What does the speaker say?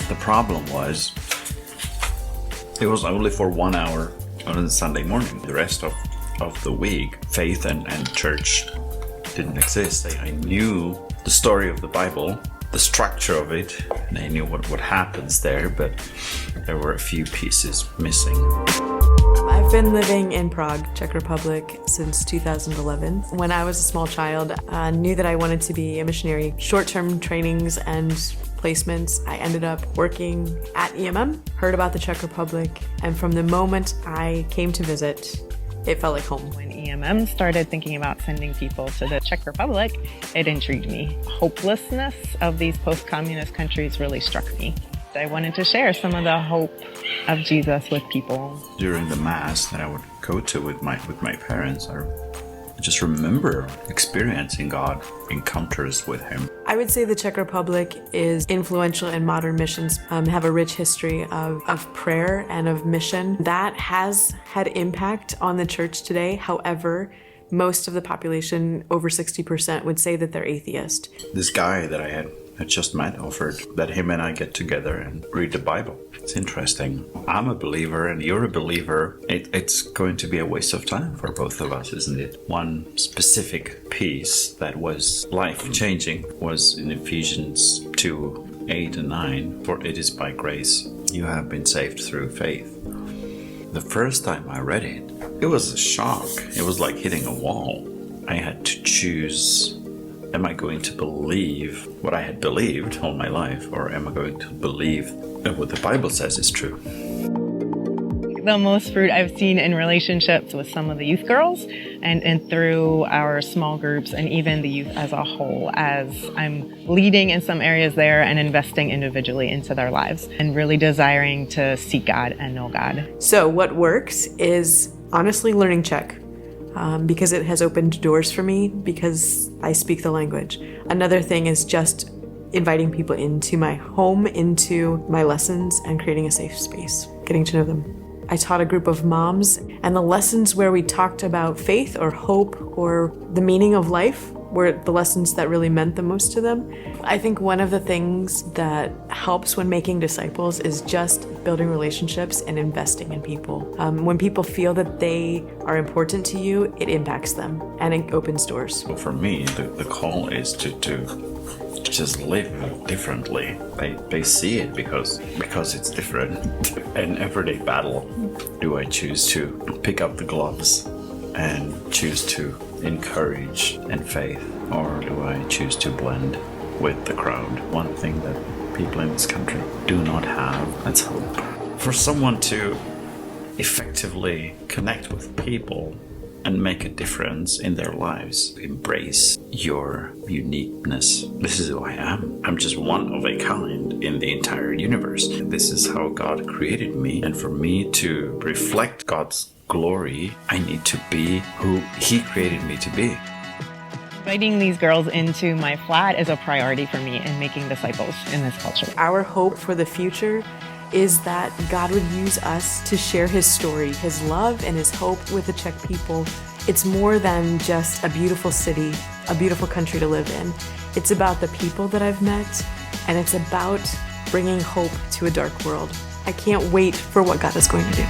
The problem was, it was only for 1 hour on a Sunday morning. The rest of the week, faith and church didn't exist. I knew the story of the Bible, the structure of it, and I knew what happens there, but there were a few pieces missing. I've been living in Prague, Czech Republic, since 2011. When I was a small child, I knew that I wanted to be a missionary. Short-term trainings and placements, I ended up working at EMM, heard about the Czech Republic, and from the moment I came to visit, it felt like home. When EMM started thinking about sending people to the Czech Republic, it intrigued me. Hopelessness of these post-communist countries really struck me. I wanted to share some of the hope of Jesus with people. During the Mass that I would go to with my parents, I just remember experiencing God, encounters with Him. I would say the Czech Republic is influential in modern missions, have a rich history of prayer and of mission. That has had impact on the church today. However, most of the population, over 60%, would say that they're atheist. This guy that I had just met offered that him and I get together and read the Bible. It's interesting. I'm a believer and you're a believer. It's going to be a waste of time for both of us, isn't it? One specific piece that was life-changing was in Ephesians 2:8 and 9. For it is by grace you have been saved through faith. The first time I read it, it was a shock. It was like hitting a wall. I had to choose, am I going to believe what I had believed all my life, or am I going to believe that what the Bible says is true? The most fruit I've seen in relationships with some of the youth girls and through our small groups and even the youth as a whole, as I'm leading in some areas there and investing individually into their lives and really desiring to seek God and know God. So what works is honestly learning Czech. Because it has opened doors for me, because I speak the language. Another thing is just inviting people into my home, into my lessons, and creating a safe space, getting to know them. I taught a group of moms, and the lessons where we talked about faith or hope or the meaning of life were the lessons that really meant the most to them. I think one of the things that helps when making disciples is just building relationships and investing in people. When people feel that they are important to you, it impacts them and it opens doors. Well, for me, the call is to just live differently. They see it because it's different. An everyday battle. Do I choose to pick up the gloves and choose to encourage and faith, or do I choose to blend with the crowd? One thing that people in this country do not have, that's hope. For someone to effectively connect with people and make a difference in their lives, embrace your uniqueness. This is who I am. I'm just one of a kind in the entire universe. This is how God created me, and for me to reflect God's glory, I need to be who He created me to be. Inviting these girls into my flat is a priority for me in making disciples in this culture. Our hope for the future is that God would use us to share His story, His love and His hope with the Czech people. It's more than just a beautiful city, a beautiful country to live in. It's about the people that I've met, and it's about bringing hope to a dark world. I can't wait for what God is going to do.